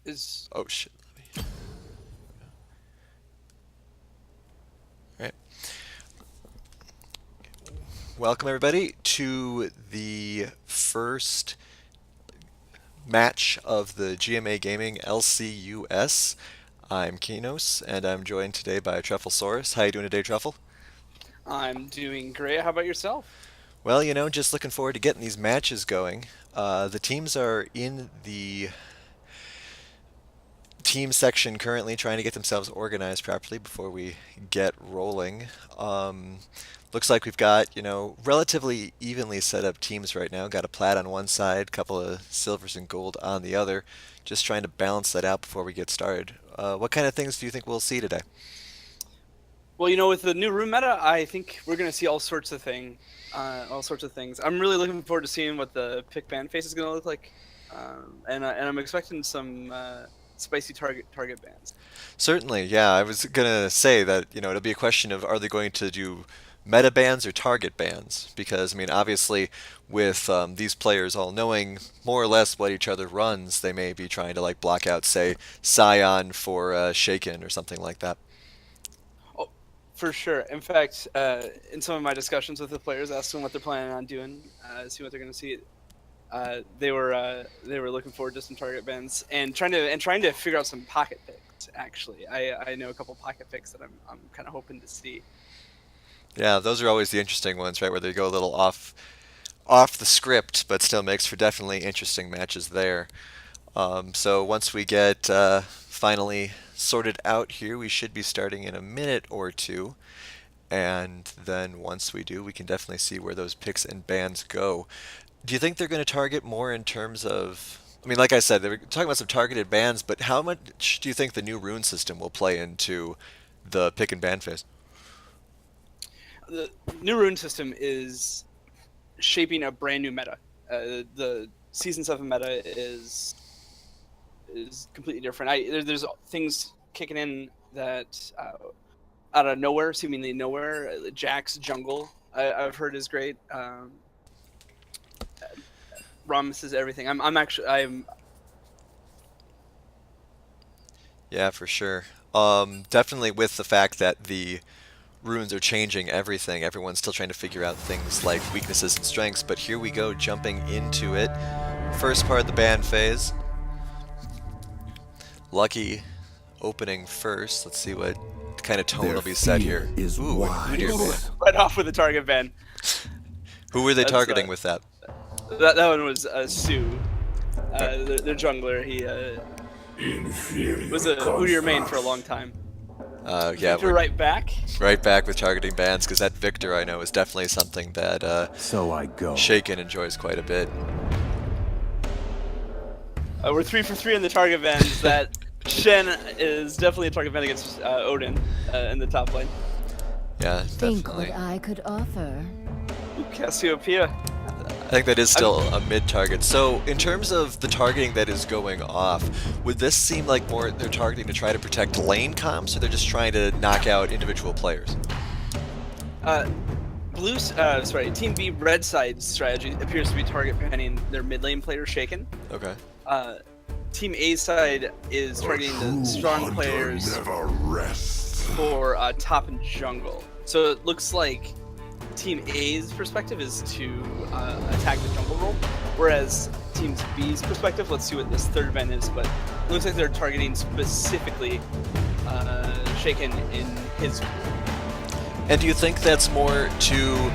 Is Oh shit. All right. Welcome everybody to the first match of the GMA Gaming LCUS. I'm Kinos, and I'm joined today by Trufflesaurus. How you doing today, Truffle? I'm doing great. How about yourself? Well, just looking forward to getting these matches going. The teams are in the team section currently trying to get themselves organized properly before we get rolling. Um, Looks like we've got, relatively evenly set up teams right now. Got a plat on one side, couple of silvers and gold on the other. Just trying to balance that out before we get started. What kind of things do you think we'll see today? Well, with the new room meta, I think we're going to see all sorts of things. I'm really looking forward to seeing what the pick ban face is going to look like, and I'm expecting some spicy target bans. Certainly, yeah. I was gonna say that, it'll be a question of are they going to do meta bans or target bans? Because, I mean, obviously, with these players all knowing more or less what each other runs, they may be trying to like block out, say, Scion for Shaken or something like that. Oh, for sure. In fact, in some of my discussions with the players, asking what they're planning on doing, see what they're going to see. They were looking forward to some target bans and trying to figure out some pocket picks. Actually, I know a couple pocket picks that I'm kind of hoping to see. Yeah, those are always the interesting ones, right? Where they go a little off the script, but still makes for definitely interesting matches there. So once we get finally sorted out here, we should be starting in a minute or two. And then once we do, we can definitely see where those picks and bans go. Do you think they're going to target more in terms of? I mean, like I said, they were talking about some targeted bans, but how much do you think the new rune system will play into the pick and ban phase? The new rune system is shaping a brand new meta. The season 7 meta is completely different. There's things kicking in that out of nowhere, seemingly nowhere. Jack's jungle I've heard is great. Ramus is everything. I'm Yeah, for sure. Definitely with the fact that the runes are changing everything. Everyone's still trying to figure out things like weaknesses and strengths, but here we go, jumping into it. First part of the ban phase. Lucky opening first. Let's see what kind of tone Their will be set fear here. is Ooh, an Udyr ban. wise. right off with a target ban. Who were they That's targeting with that? that one was Sue, Uh, their jungler. He was Inferior a Udyr main for a constructs. long time. yeah, Victor we're right back. right back with targeting bans because that Victor I know is definitely something that So I go. Shaken enjoys quite a bit. We're 3 for 3 in the target bans. That Shen is definitely a target ban against Odin in the top lane. Yeah, Think what definitely. I could offer. Ooh, Cassiopeia. I think that is I'm, still a mid target. So, in terms of the targeting that is going off, would this seem like more they're targeting to try to protect lane comps, or they're just trying to knock out individual players? uh, Team B red side strategy appears to be target banning their mid lane player Shaken. Okay. Uh, Team A side is A targeting the true strong hunter players never rests. for top and jungle. So it looks like Team A's perspective is to attack the jungle role, whereas Team B's perspective, let's see what this third event is, but it looks like they're targeting specifically Shaken in his. And do you think that's more to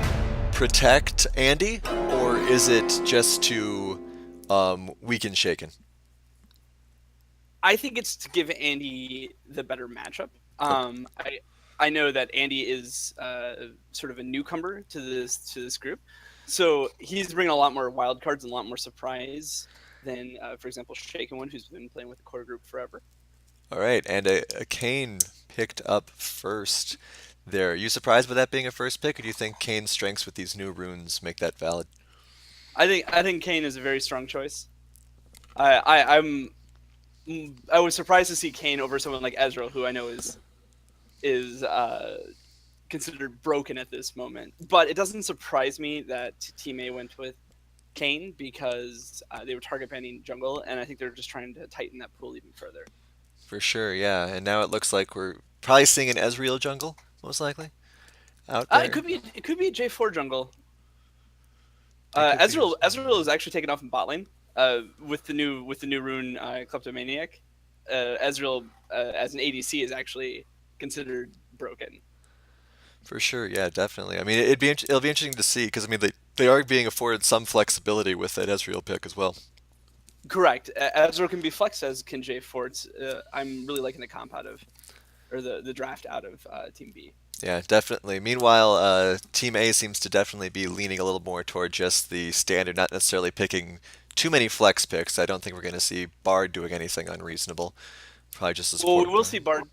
protect Andy, or is it just to weaken Shaken? I think it's to give Andy the better matchup. Okay. I know that Andy is sort of a newcomer to this group, so he's bringing a lot more wild cards and a lot more surprise than, for example, Shaken One, who's been playing with the core group forever. All right, and a Kane picked up first there. Are you surprised by that being a first pick, or do you think Kane's strengths with these new runes make that valid? I think Kane is a very strong choice. I was surprised to see Kane over someone like Ezreal, who I know is considered broken at this moment. But it doesn't surprise me that Team A went with Kayn because they were target banning jungle, and I think they're just trying to tighten that pool even further. For sure, yeah. And now it looks like we're probably seeing an Ezreal jungle, most likely, out It there. could be a J4 jungle. It could be. Ezreal is actually taken off in bot lane with the new rune Kleptomaniac. Ezreal as an ADC is actually considered broken. For sure, yeah, definitely. I mean, it'll be interesting to see because I mean they are being afforded some flexibility with that Ezreal pick as well. Correct. Ezreal can be flexed as can J4. I'm really liking the comp out of, or the draft out of Team B. Yeah, definitely. Meanwhile, Team A seems to definitely be leaning a little more toward just the standard, not necessarily picking too many flex picks. I don't think we're going to see Bard doing anything unreasonable. Probably just a Well, we support will player. see Bard.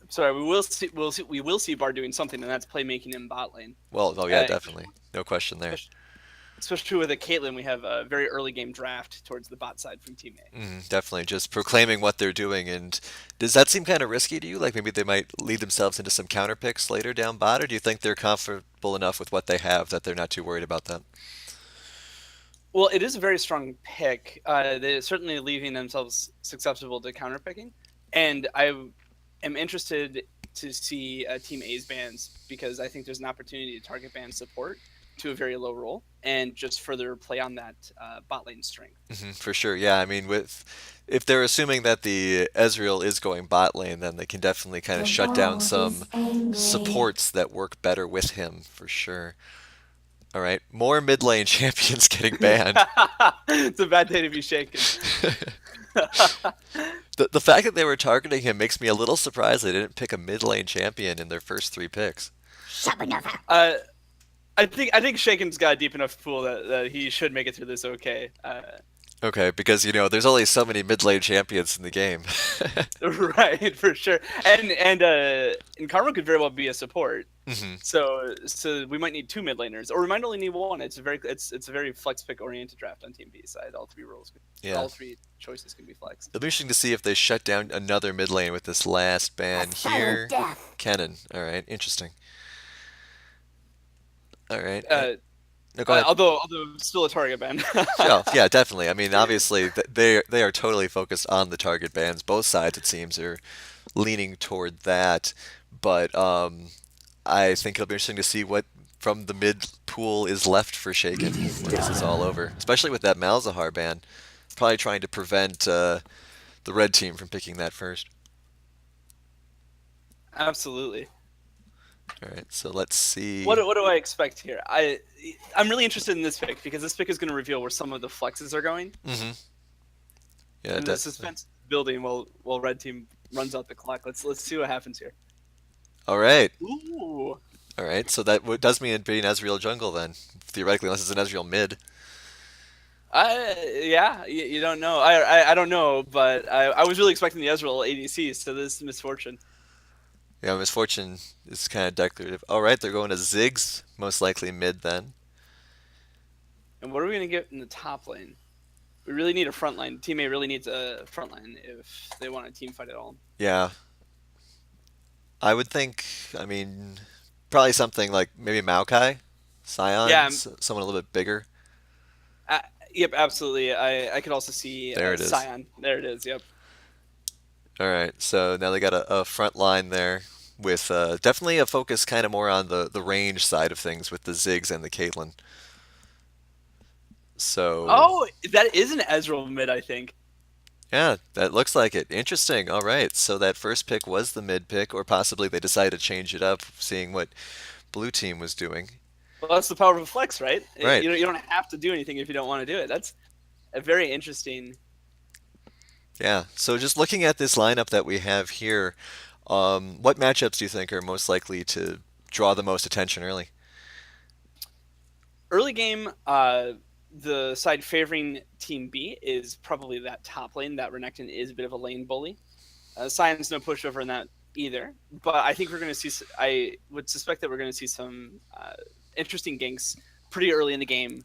Sorry, we will see Bard doing something, and that's playmaking in bot lane. Well, oh yeah, Uh, definitely. No question there. Especially with a Caitlyn, we have a very early game draft towards the bot side from Team A. Definitely, just proclaiming what they're doing. And does that seem kind of risky to you? Like maybe they might lead themselves into some counter picks later down bot, or do you think they're comfortable enough with what they have that they're not too worried about that? Well, it is a very strong pick. They're certainly leaving themselves susceptible to counterpicking, and I am interested to see Team A's bans because I think there's an opportunity to target ban support to a very low roll and just further play on that bot lane strength. For sure, yeah. I mean, with if they're assuming that the Ezreal is going bot lane, then they can definitely kind of The shut down world some is angry. supports that work better with him, for sure. All right, more mid lane champions getting banned. It's a bad day to be shaken. The fact that they were targeting him makes me a little surprised they didn't pick a mid lane champion in their first three picks. I think Shaken's got a deep enough pool that he should make it through this okay. Okay, because there's only so many mid lane champions in the game. Right, for sure. And Karma could very well be a support. So we might need two mid laners, or we might only need one. It's a very flex pick oriented draft on Team B side. All three roles, Yeah. all three choices can be flexed. It'll be interesting to see if they shut down another mid lane with this last ban here. Death. Kennen. All right, interesting. All right. No, go ahead. Although still a target ban. Oh, yeah, definitely. I mean, obviously, they are totally focused on the target bans. Both sides, it seems, are leaning toward that. But I think it'll be interesting to see what from the mid pool is left for Shaken when this is all over. Especially with that Malzahar ban. Probably trying to prevent the red team from picking that first. Absolutely. All right, so let's see. What do I expect here? I'm really interested in this pick because this pick is going to reveal where some of the flexes are going. Yeah, And the definitely. suspense is building while red team runs out the clock. Let's see what happens here. All right. Ooh. All right, so that does mean it'd be an Ezreal jungle then, theoretically, unless it's an Ezreal mid. Yeah, you don't know. I don't know, but I was really expecting the Ezreal ADCs, so this is misfortune. Yeah, Misfortune is kind of declarative. All right, they're going to Ziggs, most likely mid then. And what are we going to get in the top lane? We really need a front line. Team A really needs a front line if they want a team fight at all. Yeah. I would think, I mean, probably something like maybe Maokai, Scion, Yeah. Someone a little bit bigger. Yep, absolutely. I could also see There it is. Scion. There it is, yep. All right, so now they got a front line there with definitely a focus kind of more on the range side of things with the Ziggs and the Caitlyn. So. Oh, that is an Ezreal mid, I think. Yeah, that looks like it. Interesting. All right, so that first pick was the mid pick, or possibly they decided to change it up, seeing what blue team was doing. Well, that's the power of a flex, right? Right. You don't have to do anything if you don't want to do it. That's a very interesting. Yeah, so just looking at this lineup that we have here, what matchups do you think are most likely to draw the most attention early? Early game, the side favoring Team B is probably that top lane. That Renekton is a bit of a lane bully. Sion's no pushover in that either. But I think we're going to see. I would suspect that we're going to see some interesting ganks pretty early in the game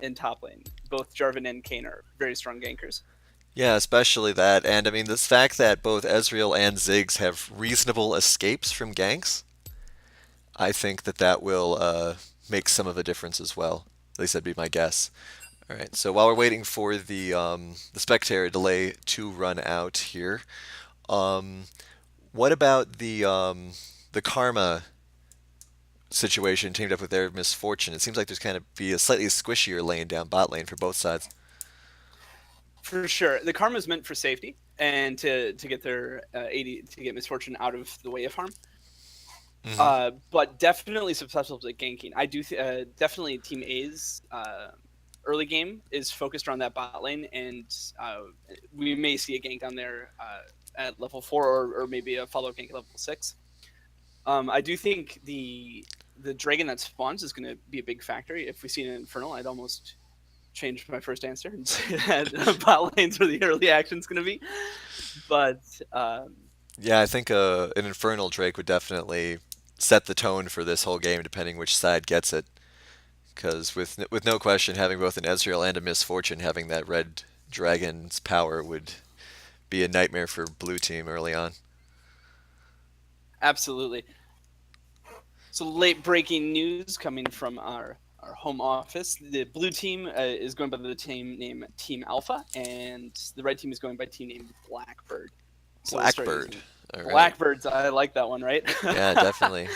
in top lane. Both Jarvan and Kayn are very strong gankers. Yeah, especially that, and I mean this fact that both Ezreal and Ziggs have reasonable escapes from ganks, I think that will make some of a difference as well. At least that'd be my guess. All right. So while we're waiting for the spectator delay to run out here, um, what about the Karma situation teamed up with their Misfortune? It seems like there's kind of be a slightly squishier lane down bot lane for both sides. For sure, the Karma is meant for safety and to get their AD to get Misfortune out of the way of harm. But definitely susceptible to ganking. I do definitely Team A's early game is focused around that bot lane, and we may see a gank on there at level 4 or maybe a follow-up gank at level 6. I do think the dragon that spawns is going to be a big factor. If we see an Infernal, I'd almost change my first answer and say that bot lane's where the early action's going to be. But Yeah, I think an Infernal Drake would definitely set the tone for this whole game, depending which side gets it. Because with no question, having both an Ezreal and a Misfortune having that red dragon's power would be a nightmare for blue team early on. absolutely. So late breaking news coming from our home office. The blue team is going by the team name Team Alpha, and the red team is going by team name Blackbird. So we'll start Blackbird. using All right. Blackbirds, I like that one, right? Yeah, definitely.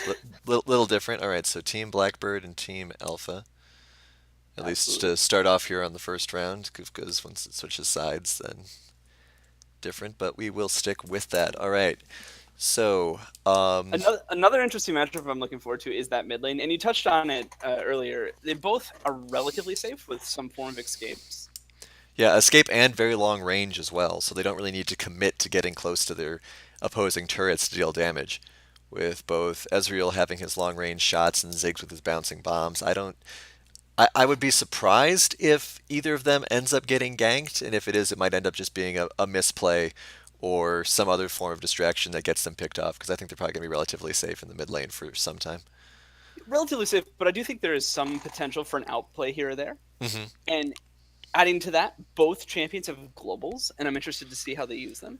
Little different. All right, so Team Blackbird and Team Alpha. At least Absolutely. to start off here on the first round, because once it switches sides, then different. But we will stick with that. All right. So, Another interesting matchup I'm looking forward to is that mid lane, and you touched on it earlier. They both are relatively safe with some form of escapes. yeah, escape and very long range as well, so they don't really need to commit to getting close to their opposing turrets to deal damage. With both Ezreal having his long range shots and Ziggs with his bouncing bombs, I would be surprised if either of them ends up getting ganked, and if it is, it might end up just being a misplay or some other form of distraction that gets them picked off, because I think they're probably going to be relatively safe in the mid lane for some time. Relatively safe, but I do think there is some potential for an outplay here or there. Hmm. And adding to that, both champions have globals, and I'm interested to see how they use them.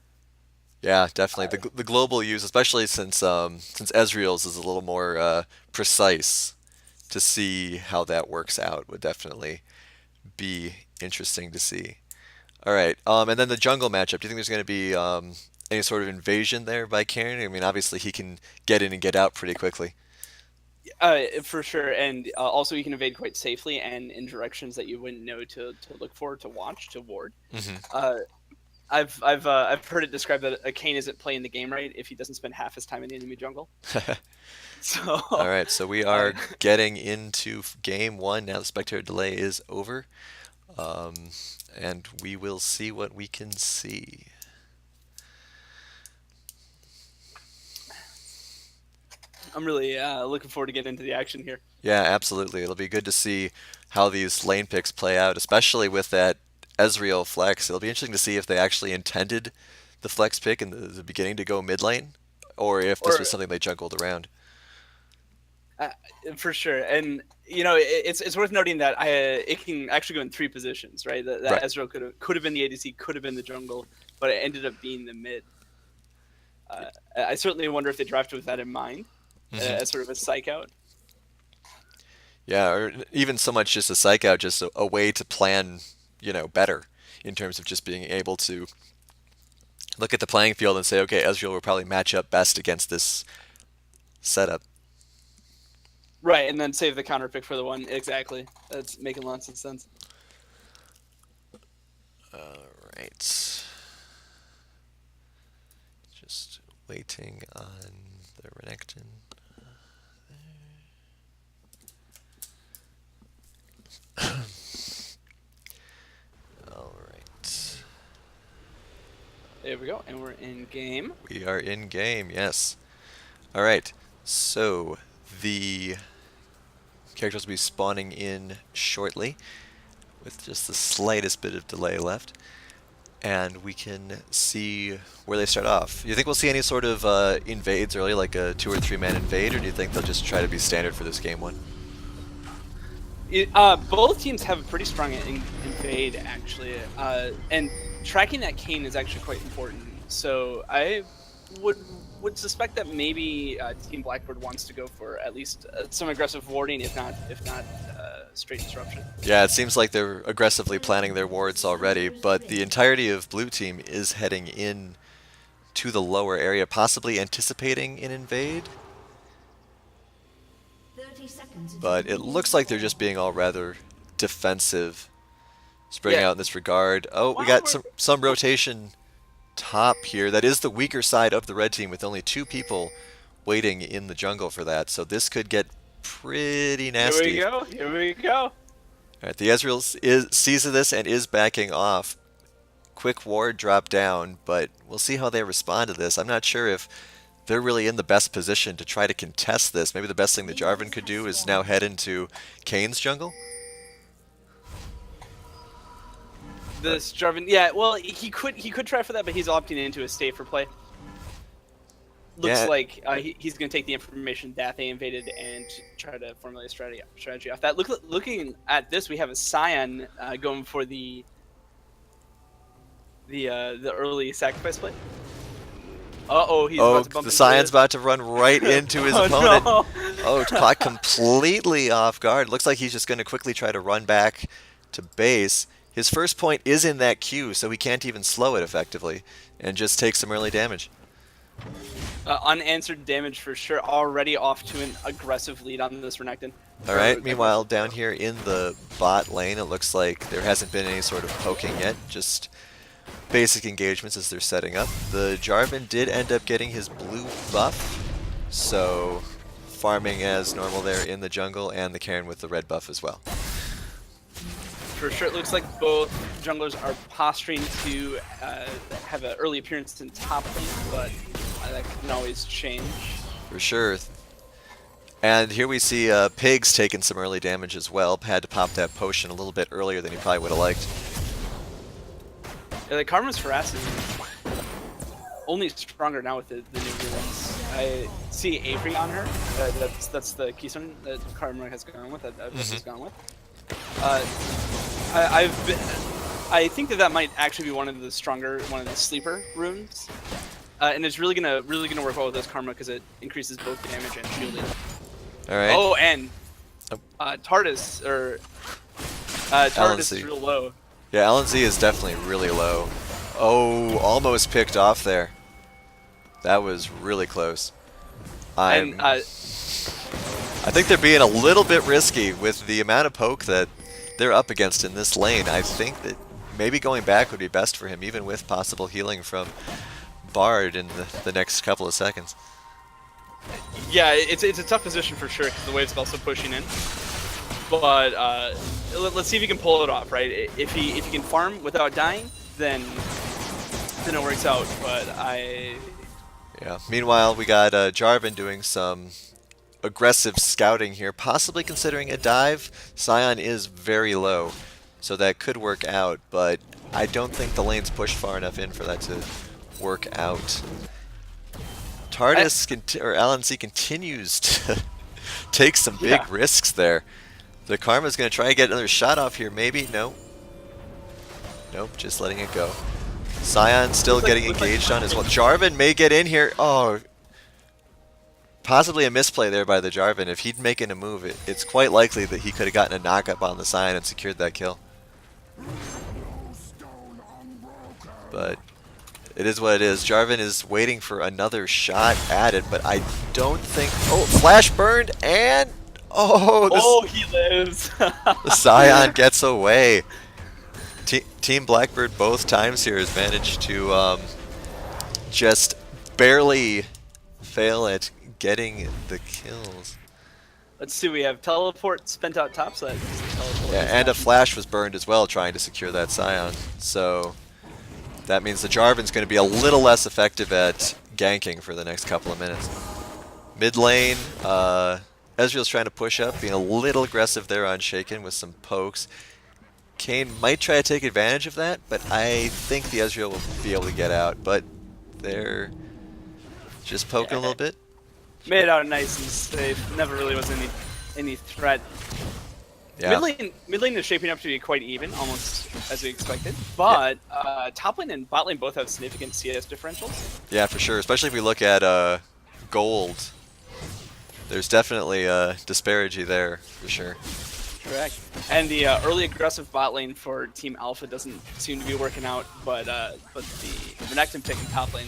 Yeah, definitely. The global use, especially since Ezreal's is a little more precise, to see how that works out would definitely be interesting to see. All right, and then the jungle matchup. Do you think there's going to be any sort of invasion there by Karen? I mean, obviously he can get in and get out pretty quickly. For sure, and also you can evade quite safely and in directions that you wouldn't know to look for, to watch, to ward. Hmm. I've heard it described that a Kayn isn't playing the game right if he doesn't spend half his time in the enemy jungle. So All right, so we are getting into game one now. The spectator delay is over, um, and we will see what we can see. I'm really looking forward to getting into the action here. Yeah, absolutely. It'll be good to see how these lane picks play out, especially with that Ezreal flex. It'll be interesting to see if they actually intended the flex pick in the beginning to go mid lane, or if this Or was something they juggled around. uh, for sure, and it's worth noting that it can actually go in 3 positions, right? That Right. Ezreal could have been the ADC, could have been the jungle, but it ended up being the mid. I certainly wonder if they drafted with that in mind, Hmm. as sort of a psych out. Yeah, or even so much just a psych out, just a way to plan, better in terms of just being able to look at the playing field and say, okay, Ezreal will probably match up best against this setup. Right, and then save the counter pick for the one. Exactly. That's making lots of sense. All right. Just waiting on the Renekton. All right. There we go, and we're in game. We are in game, yes. All right. So the characters will be spawning in shortly with just the slightest bit of delay left. And we can see where they start off. You think we'll see any sort of invades early, like a 2 or 3 man invade, or do you think they'll just try to be standard for this game one? Both teams have a pretty strong invade, actually, and tracking that Kayn is actually quite important. So I would suspect that maybe Team Blackbird wants to go for at least some aggressive warding, if not straight disruption. Yeah, it seems like they're aggressively planning their wards already, but the entirety of blue team is heading in to the lower area, possibly anticipating an invade. 30 seconds. But it looks like they're just being all rather defensive, spreading Yeah. out in this regard. Oh, we got some rotation top here. That is the weaker side of the red team, with only 2 people waiting in the jungle for that. So this could get pretty nasty. Here we go. Here we go. All right, the Ezreal sees this and is backing off. Quick ward drop down, but we'll see how they respond to this. I'm not sure if they're really in the best position to try to contest this. Maybe the best thing that Jarvan could do is now head into Kane's jungle. This Jarvan, yeah, well, he could try for that, but he's opting into a stay for play. Looks Yeah. like he's going to take the information that they invaded and try to formulate a strategy off that. Looking at this, we have a Scion going for the early sacrifice play. He's about to bump The into Scion's it. about to run right into his Oh, opponent. no. Oh, caught completely off guard. Looks like he's just going to quickly try to run back to base. His first point is in that Q, so he can't even slow it effectively, and just take some early damage. Unanswered damage for sure. Already off to an aggressive lead on this Renekton. All right, meanwhile, down here in the bot lane, it looks like there hasn't been any sort of poking yet, just basic engagements as they're setting up. The Jarvan did end up getting his blue buff, so farming as normal there in the jungle, and the Karin with the red buff as well. For sure, it looks like both junglers are posturing to have an early appearance in top lane, but that can always change. For sure. And here we see Pigs taking some early damage as well. Had to pop that potion a little bit earlier than he probably would have liked. Yeah, the Karma's harassing only stronger now with the new runes. I see Avery on her. That's the keystone that Karma has gone with. That has gone with. I think that might actually be one of the sleeper runes, and it's really gonna work well with this Karma because it increases both damage and shielding. All right. Oh, and Tardis LNC. is real low. Yeah, LNZ is definitely really low. Oh, almost picked off there. That was really close. I think they're being a little bit risky with the amount of poke that they're up against in this lane. I think that maybe going back would be best for him, even with possible healing from Bard in the next couple of seconds. Yeah, it's a tough position for sure because the wave's also pushing in. But let's see if he can pull it off, right? If he can farm without dying, then it works out. But Yeah. Meanwhile, we got Jarvan doing some aggressive scouting here, possibly considering a dive. Scion is very low, so that could work out, but I don't think the lane's pushed far enough in for that to work out. Tardis or LNC continues to take some big risks there. The Karma's going to try and get another shot off here, maybe? No. Nope, just letting it go. Scion still getting engaged on as well. Jarvan may get in here. Oh, possibly a misplay there by the Jarvan. If he'd making a move, it's quite likely that he could have gotten a knock-up on the Scion and secured that kill. But it is what it is. Jarvan is waiting for another shot at it, but I don't think... Oh, flash burned, and... Oh, he lives. the Scion gets away. Team Blackbird both times here has managed to just barely fail at getting the kills. Let's see, we have teleport spent out top side. Yeah, and a flash was burned as well trying to secure that Scion. So that means the Jarvan's going to be a little less effective at ganking for the next couple of minutes. Mid lane, Ezreal's trying to push up, being a little aggressive there on Shaken with some pokes. Kayn might try to take advantage of that, but I think the Ezreal will be able to get out. But they're just poking a little bit. Made it out nice and safe. Never really was any threat. Yeah. Mid lane is shaping up to be quite even, almost as we expected. But top lane and bot lane both have significant CS differentials. Yeah, for sure. Especially if we look at gold. There's definitely a disparity there, for sure. Correct. And the early aggressive bot lane for Team Alpha doesn't seem to be working out, but the Renekton pick in top lane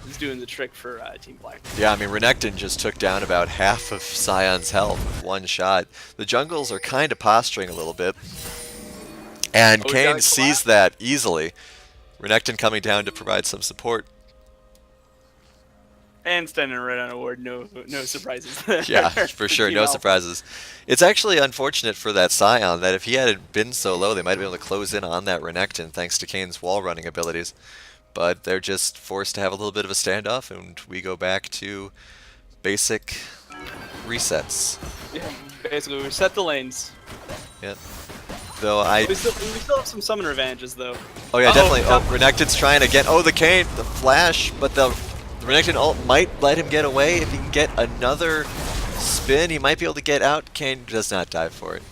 is doing the trick for Team Black. Yeah, I mean, Renekton just took down about half of Scion's health with one shot. The jungles are kind of posturing a little bit. And Kane sees that easily. Renekton coming down to provide some support. And standing right on a ward, no surprises. Yeah, for sure, no surprises. It's actually unfortunate for that Scion that if he hadn't been so low, they might have been able to close in on that Renekton thanks to Kane's wall running abilities. But they're just forced to have a little bit of a standoff, and we go back to basic resets. Yeah, basically, we reset the lanes. Yep. Though we still have some summoner advantages, though. Oh yeah, definitely. Oh, Renekton's trying to get... Oh, the Kane, the flash, but the Renekton ult might let him get away. If he can get another spin, he might be able to get out. Kane does not dive for it.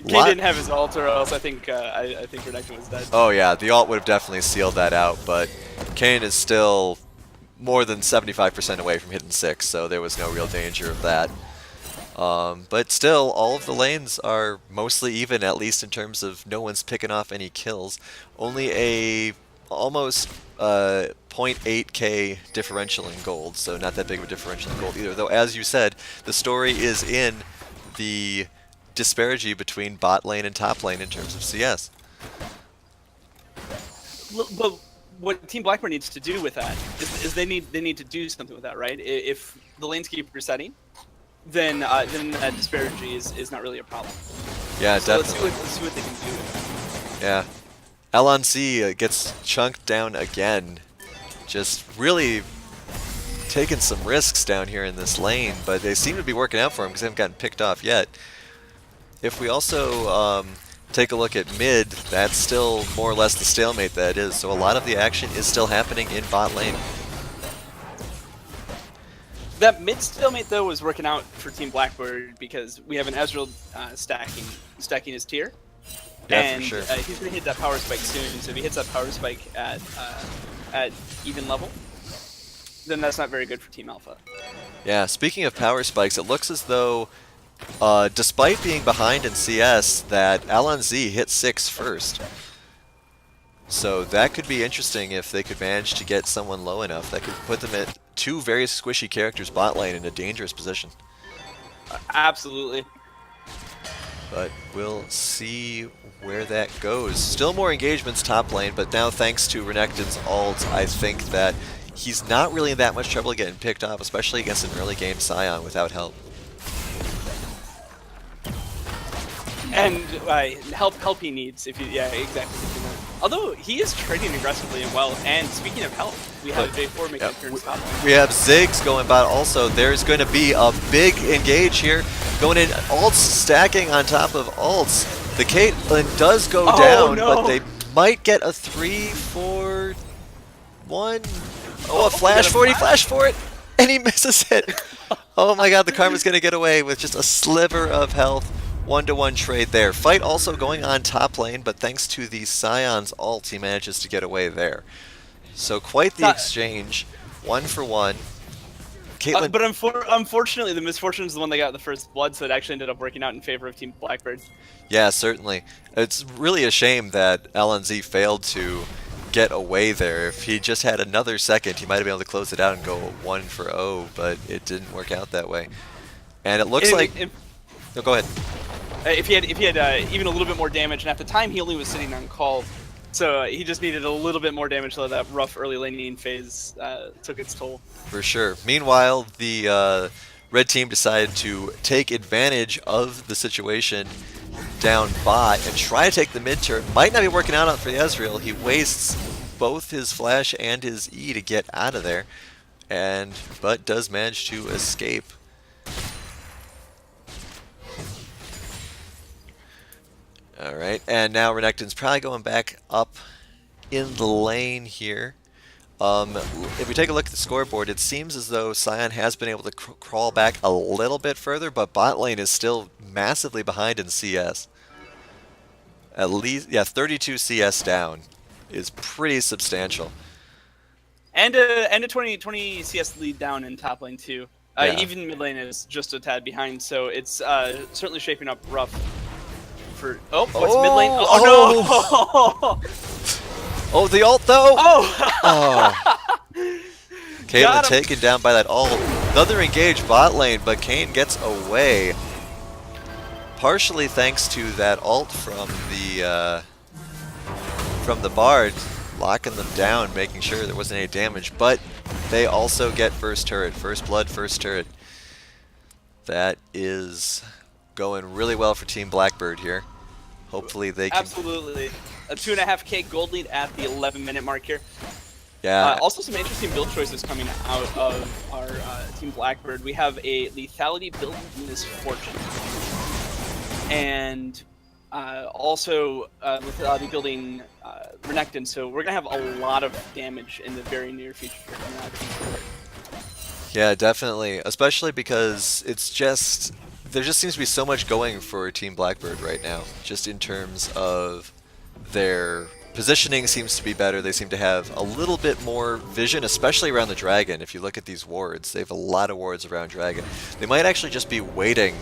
Kane didn't have his ult, or else I think Renekton was dead. Oh yeah, the ult would have definitely sealed that out, but Kane is still more than 75% away from hitting 6, so there was no real danger of that. But still, all of the lanes are mostly even, at least in terms of no one's picking off any kills. Only a almost 0.8k differential in gold, so not that big of a differential in gold either. Though, as you said, the story is in the disparity between bot lane and top lane in terms of CS. But what Team Blackburn needs to do with that is they need to do something with that, right? If the lanes keep resetting, then that disparity is not really a problem. Yeah, so definitely. Let's see what they can do with that. Yeah. LNC gets chunked down again. Just really taking some risks down here in this lane, but they seem to be working out for him because they haven't gotten picked off yet. If we also take a look at mid, that's still more or less the stalemate that is, so a lot of the action is still happening in bot lane. That mid stalemate though was working out for Team Blackbird because we have an Ezreal stacking his tier. Yeah, and for sure. He's gonna hit that power spike soon, so if he hits that power spike at even level, then that's not very good for Team Alpha. Yeah, speaking of power spikes, it looks as though despite being behind in CS, that LNZ hit 6 first. So that could be interesting if they could manage to get someone low enough. That could put them at 2 very squishy characters bot lane in a dangerous position. Absolutely. But we'll see where that goes. Still more engagements top lane, but now thanks to Renekton's ult, I think that he's not really in that much trouble getting picked off, especially against an early game Scion without help. And help he needs, if you, yeah, exactly. Although he is trading aggressively and well, and speaking of help, we have J4 making a turn stop. We have Ziggs going bot also. There's going to be a big engage here. Going in, ults stacking on top of ults. The Caitlyn does go down, no. but they might get a 3-4-1. Oh, a flash for it, he flashed for it, and he misses it. Oh my god, the Karma's going to get away with just a sliver of health. 1-to-1 trade there. Fight also going on top lane, but thanks to the Scion's ult, he manages to get away there. So quite the exchange, 1 for 1. Caitlyn, but unfortunately, the misfortune is the one that got the first blood, so it actually ended up working out in favor of Team Blackbird. Yeah, certainly. It's really a shame that LNZ failed to get away there. If he just had another second, he might have been able to close it out and go 1 for 0, but it didn't work out that way. And it looks like... No, go ahead. If he had even a little bit more damage, and at the time he only was sitting on call, so he just needed a little bit more damage so that rough early laning phase took its toll. For sure. Meanwhile, the red team decided to take advantage of the situation down bot and try to take the mid turret. Might not be working out for the Ezreal. He wastes both his flash and his E to get out of there, but does manage to escape. Alright, and now Renekton's probably going back up in the lane here. If we take a look at the scoreboard, it seems as though Scion has been able to crawl back a little bit further, but bot lane is still massively behind in CS. At least, yeah, 32 CS down is pretty substantial. And a 20 CS lead down in top lane too. Yeah. Even mid lane is just a tad behind, so it's certainly shaping up rough for... Oh, what's mid lane? Oh, no! Oh, the ult though! Oh! Oh. Caitlyn Got him. taken down by that ult. Another engaged bot lane, but Kayn gets away. Partially thanks to that ult from the Bard, locking them down, making sure there wasn't any damage. But they also get first turret, first blood, first turret. That is going really well for Team Blackbird here. Hopefully they can... Absolutely. A 2.5k gold lead at the 11-minute mark here. Yeah. Also some interesting build choices coming out of our Team Blackbird. We have a lethality build Misfortune. And also lethality building Renekton, so we're going to have a lot of damage in the very near future coming out of Team Blackbird. Yeah, definitely. Especially because it's just... There just seems to be so much going for Team Blackbird right now. Just in terms of their positioning seems to be better. They seem to have a little bit more vision, especially around the dragon. If you look at these wards, they have a lot of wards around dragon. They might actually just be waiting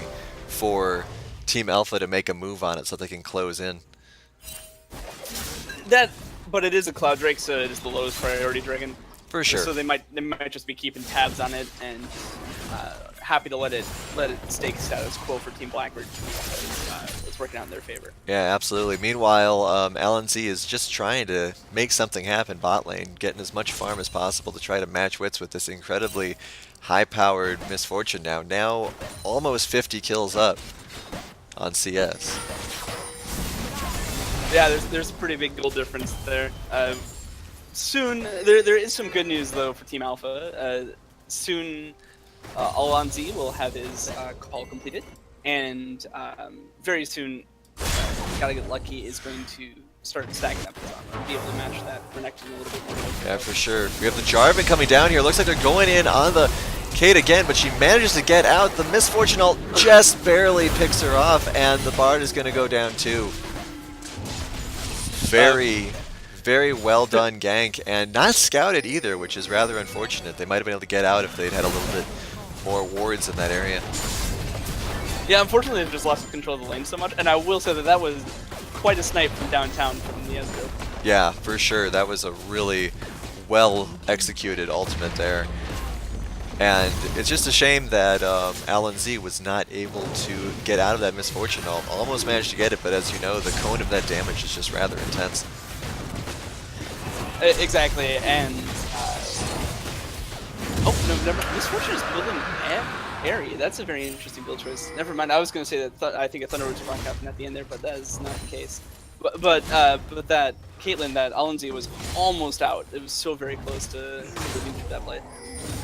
for Team Alpha to make a move on it so they can close in. But it is a Cloud Drake, so it is the lowest priority dragon. For sure. So they might just be keeping tabs on it and happy to let it stay status quo for Team Blackbird because it's working out in their favor. Yeah, absolutely. Meanwhile, LNZ is just trying to make something happen bot lane, getting as much farm as possible to try to match wits with this incredibly high-powered Misfortune now. Now almost 50 kills up on CS. Yeah, there's a pretty big goal difference there. Soon, there is some good news though for Team Alpha. Soon, Alonzi will have his call completed, and very soon, Gotta Get Lucky is going to start stacking up his armor, be able to match that Renekton a little bit more. Yeah, for sure. We have the Jarvan coming down here. Looks like they're going in on the Kate again, but she manages to get out. The Misfortune ult just barely picks her off, and the Bard is going to go down too. Very well done gank, and not scouted either, which is rather unfortunate. They might have been able to get out if they'd had a little bit more wards in that area. Yeah, unfortunately they've just lost control of the lane so much, and I will say that was quite a snipe from downtown from the Ezreal. Yeah, for sure. That was a really well executed ultimate there. And it's just a shame that Alan Z was not able to get out of that Misfortune ult. Almost managed to get it, but as you know, the cone of that damage is just rather intense. Exactly, and oh no, never. Misfortune is building Airy. That's a very interesting build choice. Never mind. I was going to say that I think a Thunder Root rock happened at the end there, but that is not the case. But that Caitlyn, that Alonzi was almost out. It was so very close to living through that play.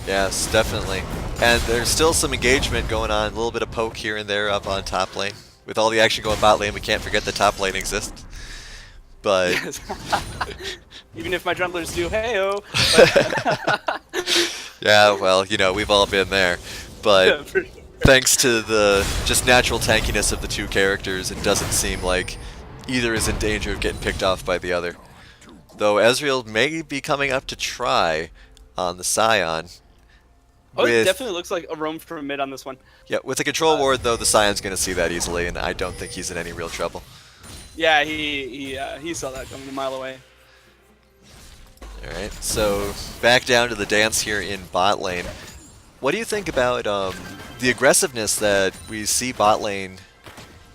Yes, definitely. And there's still some engagement going on, a little bit of poke here and there up on top lane. With all the action going bot lane, we can't forget the top lane exists. But yes. Even if my junglers do, hey-oh. yeah, well, you know, we've all been there. But Yeah, for sure. thanks to the just natural tankiness of the two characters, it doesn't seem like either is in danger of getting picked off by the other. Though Ezreal may be coming up to try on the Scion. Oh, it definitely looks like a roam from mid on this one. Yeah, with the control ward though, the Scion's going to see that easily, and I don't think he's in any real trouble. Yeah, he saw that coming a mile away. Alright, so back down to the dance here in bot lane. What do you think about the aggressiveness that we see bot lane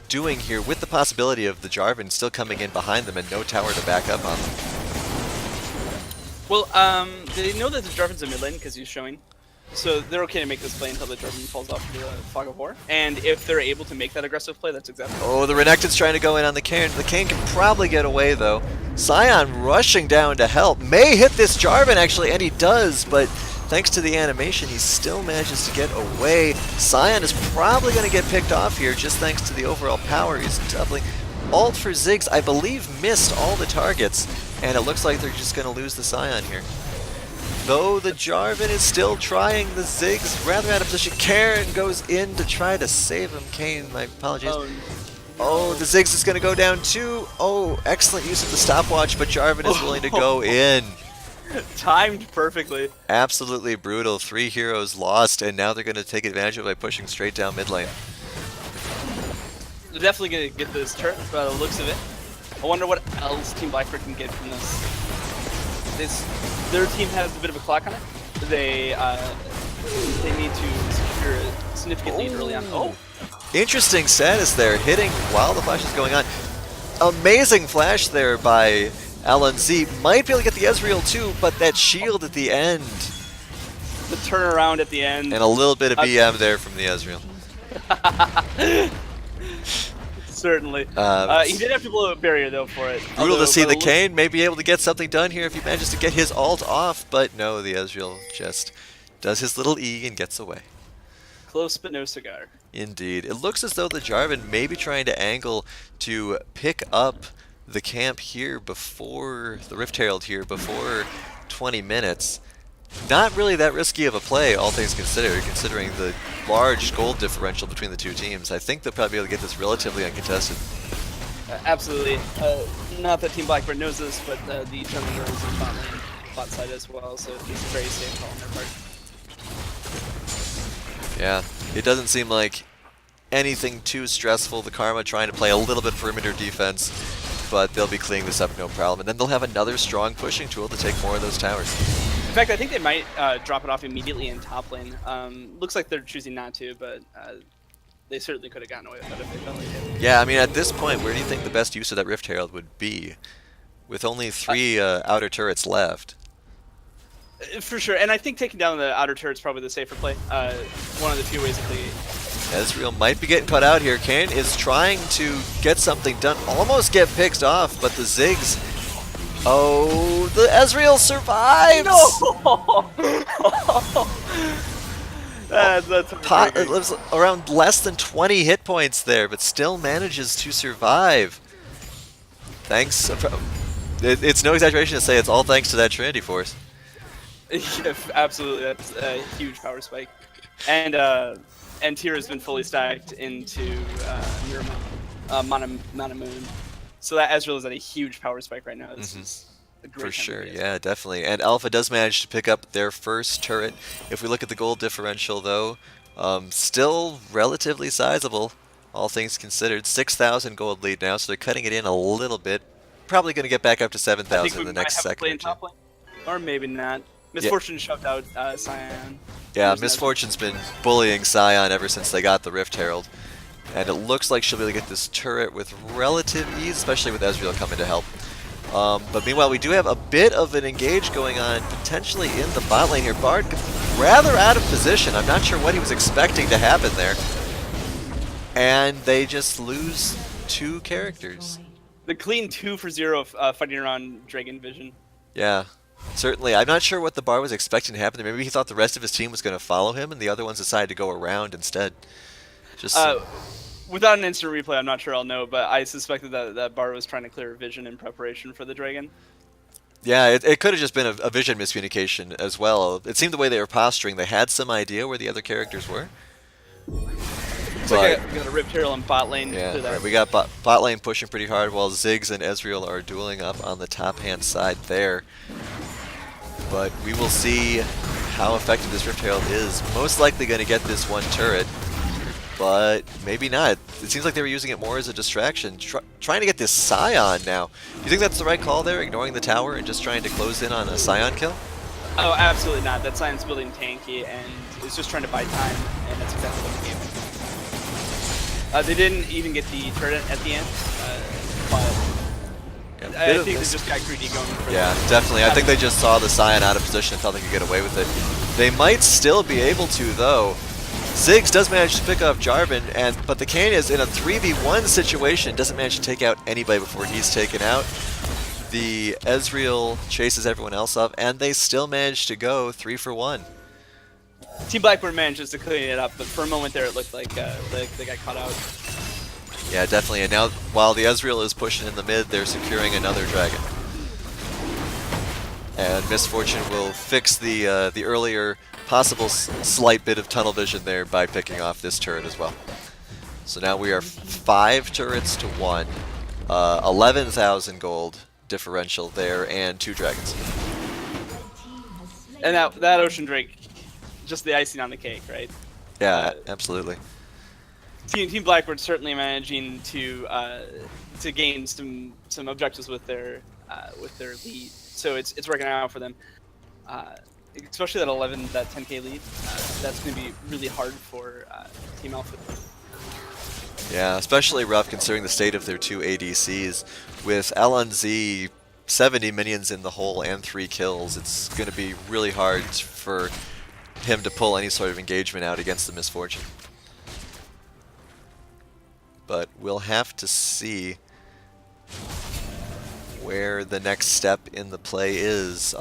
doing here with the possibility of the Jarvan still coming in behind them and no tower to back up on them? Well, they know that the Jarvan's a mid lane because he's showing. So they're okay to make this play until the Jarvan falls off the Fog of War. And if they're able to make that aggressive play, that's exactly what Oh, the Renekton's trying to go in on the Kayn. The Kayn can probably get away though. Scion rushing down to help. May hit this Jarvan actually, and he does, but thanks to the animation, he still manages to get away. Scion is probably going to get picked off here just thanks to the overall power he's doubling. Ult for Ziggs, I believe, missed all the targets, and it looks like they're just going to lose the Scion here. Though the Jarvan is still trying, the Ziggs rather out of position. Karen goes in to try to save him. Kayn, my apologies. Oh, the Ziggs is going to go down too. Oh, excellent use of the stopwatch, but Jarvan is willing to go in. Timed perfectly. Absolutely brutal. 3 heroes lost, and now they're going to take advantage of it by pushing straight down mid lane. they're definitely going to get this turret by the looks of it. I wonder what else Team Blackbird can get from this. Their team has a bit of a clock on it. They need to secure a significant lead early on. Oh, Interesting status there, hitting while the flash is going on. Amazing flash there by LNZ. Might be able to get the Ezreal too, but that shield at the end. the turnaround at the end. And a little bit of BM there from the Ezreal. Certainly. He did have to blow a barrier though for it. Brutal to see the Kayn may be able to get something done here if he manages to get his ult off, but no, the Ezreal just does his little E and gets away. Close but no cigar. Indeed. It looks as though the Jarvan may be trying to angle to pick up the camp here before the Rift Herald here before 20 minutes. Not really that risky of a play, all things considered, considering the large gold differential between the two teams. I think they'll probably be able to get this relatively uncontested. Absolutely. Not that Team Blackbird knows this, but the jungler is in bot lane, bot side as well, so it's a very safe call on their part. Yeah, it doesn't seem like anything too stressful. The Karma trying to play a little bit perimeter defense, but they'll be cleaning this up no problem. And then they'll have another strong pushing tool to take more of those towers. In fact, I think they might drop it off immediately in top lane. Looks like they're choosing not to, but they certainly could have gotten away with it if they felt like it. Yeah, I mean, at this point, where do you think the best use of that Rift Herald would be? With only 3 outer turrets left. For sure, and I think taking down the outer turret's probably the safer play. One of the few ways that they... Ezreal might be getting cut out here. Kayn is trying to get something done, almost get picked off, but the Ziggs... Oh, the Ezreal survives! No! That's It lives around less than 20 hit points there, but still manages to survive. Thanks. It's no exaggeration to say it's all thanks to that Trinity Force. Yeah, absolutely, that's a huge power spike. And Tier has been fully stacked into Mana Moon. So that Ezreal is at a huge power spike right now. This is a great For time to sure, be Ezreal. yeah, definitely. And Alpha does manage to pick up their first turret. If we look at the gold differential, though, still relatively sizable, all things considered. 6,000 gold lead now, so they're cutting it in a little bit. Probably going to get back up to 7,000 in the next second or two. Top lane, or maybe not. Misfortune shoved out Cyan. Yeah, There's Misfortune's been bullying Scion ever since they got the Rift Herald. And it looks like she'll be able to get this turret with relative ease, especially with Ezreal coming to help. But meanwhile, we do have a bit of an engage going on, potentially in the bot lane here. Bard rather out of position. I'm not sure what he was expecting to happen there. And they just lose 2 characters. The clean 2 for 0 fighting around Dragon Vision. Yeah, certainly. I'm not sure what the Bard was expecting to happen there. Maybe he thought the rest of his team was going to follow him, and the other ones decided to go around instead. Just without an instant replay, I'm not sure I'll know, but I suspected that Bar was trying to clear vision in preparation for the Dragon. Yeah, it could have just been a vision miscommunication as well. It seemed the way they were posturing, they had some idea where the other characters were. So we got a Rift Herald in bot lane. Yeah, right, we got bot lane pushing pretty hard while Ziggs and Ezreal are dueling up on the top-hand side there. But we will see how effective this Rift Herald is. Most likely going to get this one turret, but maybe not. It seems like they were using it more as a distraction, trying to get this Scion now. Do you think that's the right call there, ignoring the tower and just trying to close in on a Scion kill? Oh, absolutely not. That Scion's building tanky and is just trying to buy time, and that's exactly what the game is. They didn't even get the turret at the end, but I think they just got greedy going for definitely. I think they just saw the Scion out of position and thought they could get away with it. They might still be able to, though. Ziggs does manage to pick up Jarvan, but the Kayn is in a 3v1 situation, doesn't manage to take out anybody before he's taken out. The Ezreal chases everyone else up, and they still manage to go 3 for 1. Team Blackbird manages to clean it up, but for a moment there it looked like they got caught out. Yeah, definitely. And now, while the Ezreal is pushing in the mid, they're securing another dragon. And Misfortune will fix the earlier possible slight bit of tunnel vision there by picking off this turret as well. So now we are 5 turrets to 1, 11,000 gold differential there, and 2 dragons. And that Ocean Drake, just the icing on the cake, right? Yeah, absolutely. Team Blackbird's certainly managing to gain some objectives with their lead. So it's working out for them. Especially that 10K lead. That's going to be really hard for Team Alpha. Yeah, especially rough considering the state of their two ADCs. With LNZ 70 minions in the hole and 3 kills, it's going to be really hard for him to pull any sort of engagement out against the Misfortune. But we'll have to see where the next step in the play is.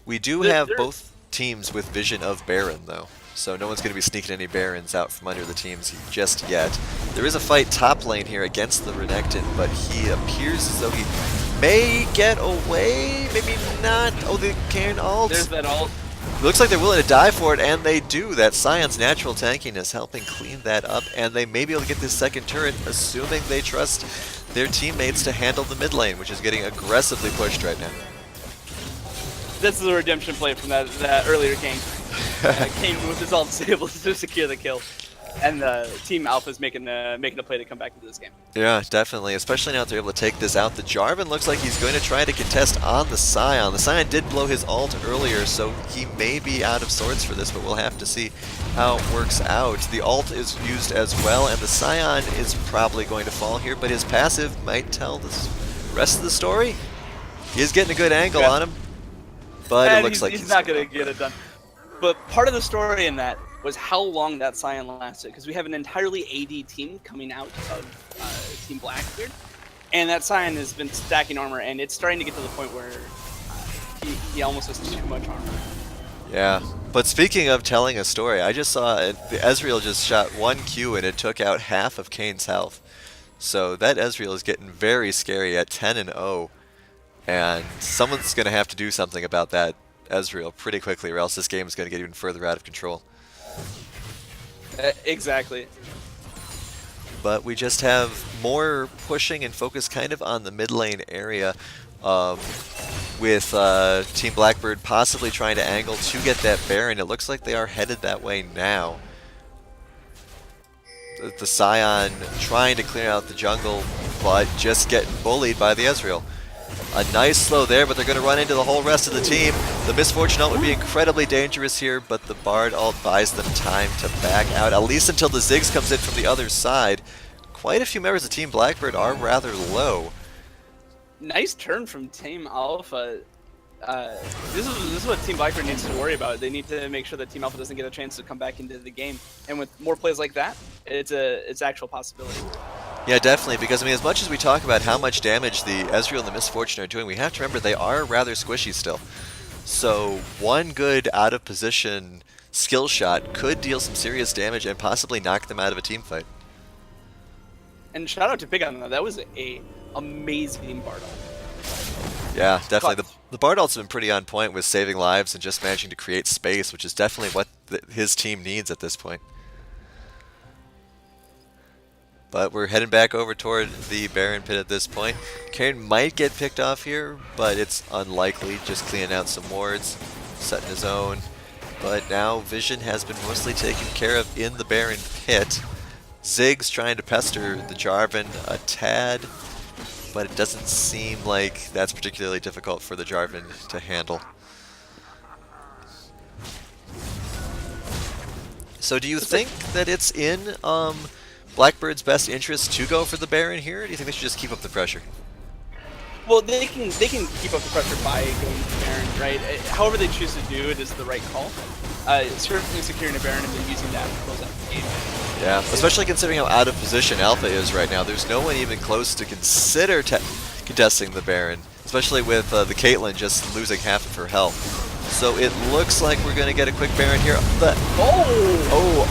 We do have both teams with vision of Baron, though. So no one's going to be sneaking any Barons out from under the teams just yet. There is a fight top lane here against the Renekton, but he appears as though he may get away, maybe not. Oh, the Cairn ult. There's that ult. It looks like they're willing to die for it, and they do. That Scion's natural tankiness helping clean that up, and they may be able to get this second turret, assuming they trust their teammates to handle the mid lane, which is getting aggressively pushed right now. This is a redemption play from that earlier game. Came with his ult able to secure the kill, and Team Alpha is making a play to come back into this game. Yeah, definitely. Especially now that they're able to take this out. The Jarvan looks like he's going to try to contest on the Scion. The Scion did blow his ult earlier, so he may be out of sorts for this, but we'll have to see how it works out. The ult is used as well, and the Scion is probably going to fall here, but his passive might tell the rest of the story. He is getting a good angle on him, but it looks like he's not going to get it done. But part of the story in that was how long that Scion lasted, because we have an entirely AD team coming out of Team Blackbeard, and that Scion has been stacking armor, and it's starting to get to the point where he almost has too much armor. Yeah, but speaking of telling a story, I just saw the Ezreal just shot 1 Q and it took out half of Kane's health. So that Ezreal is getting very scary at 10-0, and someone's going to have to do something about that Ezreal pretty quickly, or else this game is going to get even further out of control. Exactly. But we just have more pushing and focus kind of on the mid lane area, with Team Blackbird possibly trying to angle to get that Baron. It looks like they are headed that way now. The Scion trying to clear out the jungle, but just getting bullied by the Ezreal. A nice slow there, but they're going to run into the whole rest of the team. The Misfortune ult would be incredibly dangerous here, but the Bard ult buys them time to back out, at least until the Ziggs comes in from the other side. Quite a few members of Team Blackbird are rather low. Nice turn from Team Alpha. This is what Team Blackbird needs to worry about. They need to make sure that Team Alpha doesn't get a chance to come back into the game. And with more plays like that, it's actual possibility. Yeah, definitely, because I mean, as much as we talk about how much damage the Ezreal and the Misfortune are doing, we have to remember they are rather squishy still. So one good out-of-position skill shot could deal some serious damage and possibly knock them out of a team fight. And shout out to Big on that. That was a amazing Bard ult. Yeah, definitely. The Bard ult's been pretty on point with saving lives and just managing to create space, which is definitely what his team needs at this point. But we're heading back over toward the Baron pit at this point. Kayn might get picked off here, but it's unlikely. Just cleaning out some wards, setting his own. But now Vision has been mostly taken care of in the Baron pit. Ziggs trying to pester the Jarvan a tad, but it doesn't seem like that's particularly difficult for the Jarvan to handle. So do you think that it's in Blackbird's best interest to go for the Baron here, or do you think they should just keep up the pressure? Well, they can keep up the pressure by going to Baron, right? However they choose to do it is the right call. Certainly securing a Baron and then using that to close out the game. Yeah, especially considering how out of position Alpha is right now. There's no one even close to consider contesting the Baron, especially with the Caitlyn just losing half of her health. So it looks like we're going to get a quick Baron here.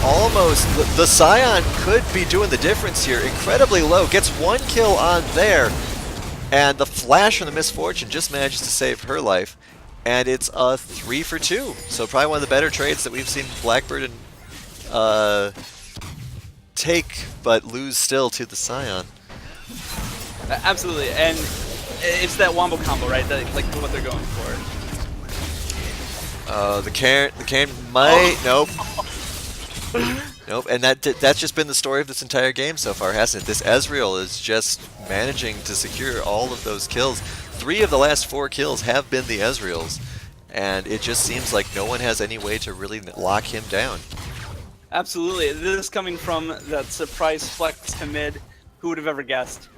Almost. The Scion could be doing the difference here. Incredibly low. Gets 1 kill on there. And the flash from the Misfortune just manages to save her life. And it's a 3 for 2. So probably one of the better trades that we've seen Blackbird and take, but lose still to the Scion. Absolutely. And it's that wombo combo, right? Like what they're going for. The Cairn might... Nope. Nope, and that's just been the story of this entire game so far, hasn't it? This Ezreal is just managing to secure all of those kills. 3 of the last 4 kills have been the Ezreals, and it just seems like no one has any way to really lock him down. Absolutely. This is coming from that surprise flex to mid. Who would have ever guessed?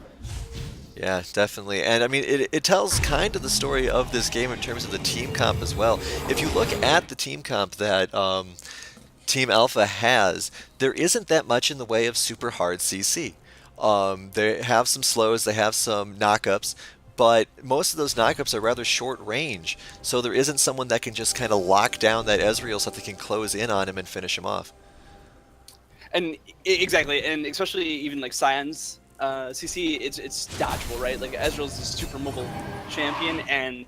Yeah, definitely. And I mean, it tells kind of the story of this game in terms of the team comp as well. If you look at the team comp that Team Alpha has, there isn't that much in the way of super hard CC. They have some slows, they have some knockups, but most of those knockups are rather short range, so there isn't someone that can just kind of lock down that Ezreal so that they can close in on him and finish him off. And exactly, and especially even like Sion's CC, it's dodgeable, right? Like Ezreal's a super mobile champion, and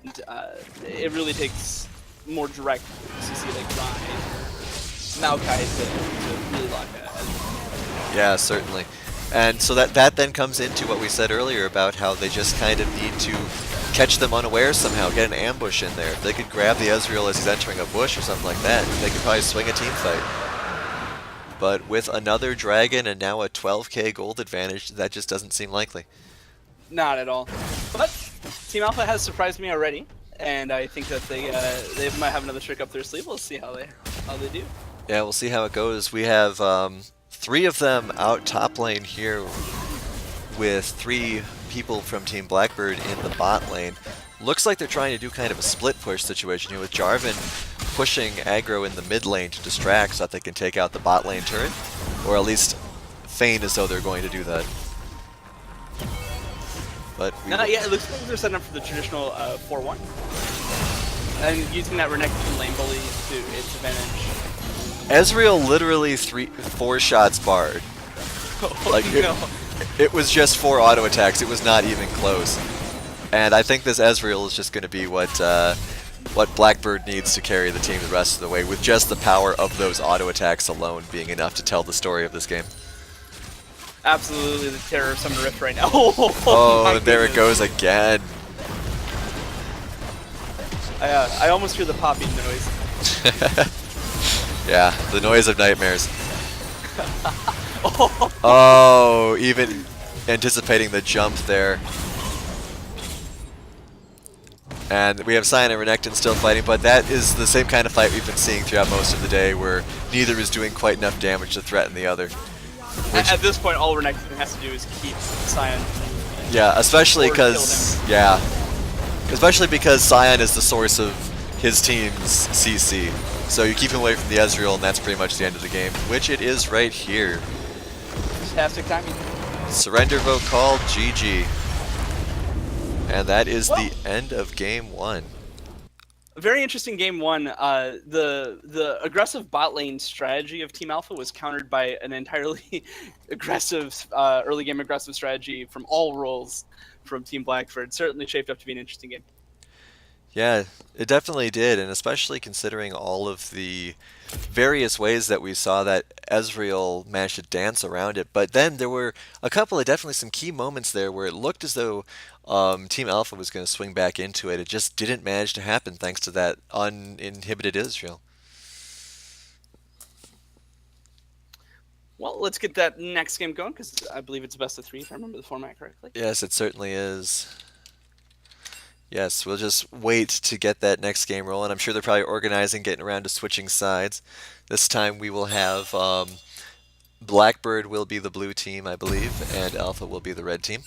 it really takes more direct CC like Ryan, Maokai to really lock Ezreal. Yeah, certainly. And so that then comes into what we said earlier about how they just kind of need to catch them unaware somehow, get an ambush in there. If they could grab the Ezreal as he's entering a bush or something like that, they could probably swing a team fight. But with another dragon and now a 12k gold advantage, that just doesn't seem likely. Not at all. But Team Alpha has surprised me already, and I think that they might have another trick up their sleeve. We'll see how they do. Yeah, we'll see how it goes. We have 3 of them out top lane here with 3 people from Team Blackbird in the bot lane. Looks like they're trying to do kind of a split push situation here with Jarvan pushing aggro in the mid lane to distract so that they can take out the bot lane turret, or at least feign as though they're going to do that. But yeah, it looks like they're setting up for the traditional 4-1. And using that Renekton lane bully to its advantage. Ezreal literally 4 shots barred. Like it was just 4 auto attacks. It was not even close. And I think this Ezreal is just going to be what Blackbird needs to carry the team the rest of the way, with just the power of those auto attacks alone being enough to tell the story of this game. Absolutely, the terror of Summer Rift right now. Oh, and there it goes again. I almost hear the popping noise. Yeah, the noise of nightmares. Oh, even anticipating the jump there. And we have Sion and Renekton still fighting, but that is the same kind of fight we've been seeing throughout most of the day, where neither is doing quite enough damage to threaten the other. At this point, all Renekton has to do is keep Sion. Yeah, especially because Sion is the source of his team's CC. So you keep him away from the Ezreal, and that's pretty much the end of the game, which it is right here. Fantastic timing. Surrender vote called, GG. And that is the end of game 1. A very interesting game 1. The aggressive bot lane strategy of Team Alpha was countered by an entirely aggressive early game aggressive strategy from all roles from Team Blackbird. Certainly shaped up to be an interesting game. Yeah, it definitely did, and especially considering all of the various ways that we saw that Ezreal managed to dance around it. But then there were a couple of definitely some key moments there where it looked as though Team Alpha was going to swing back into it. It just didn't manage to happen thanks to that uninhibited Ezreal. Well, let's get that next game going, because I believe it's best of 3, if I remember the format correctly. Yes, it certainly is. Yes, we'll just wait to get that next game rolling. I'm sure they're probably organizing, getting around to switching sides. This time we will have Blackbird will be the blue team, I believe, and Alpha will be the red team.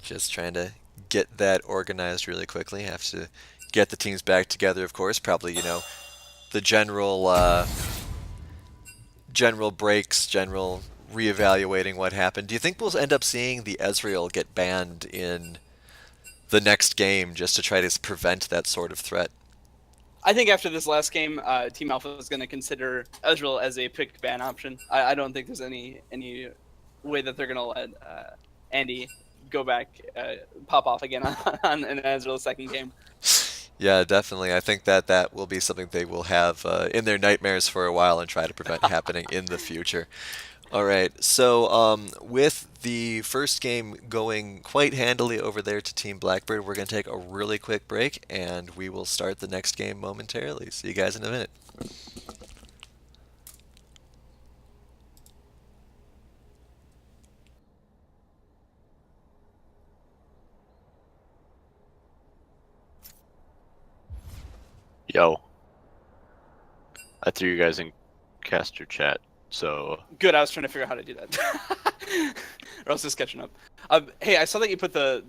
Just trying to get that organized really quickly. Have to get the teams back together, of course. Probably, you know, the general breaks, general reevaluating what happened. Do you think we'll end up seeing the Ezreal get banned in the next game just to try to prevent that sort of threat? I think after this last game, Team Alpha is going to consider Ezreal as a pick ban option. I don't think there's any way that they're going to let Andy go back, pop off again on an Ezreal second game. Yeah, definitely. I think that will be something they will have in their nightmares for a while and try to prevent happening in the future. All right. So, with the first game going quite handily over there to Team Blackbird, we're going to take a really quick break, and we will start the next game momentarily. See you guys in a minute. Yo, I threw you guys in caster chat, so Good. I was trying to figure out how to do that. Or else just catching up. Hey, I saw that you put the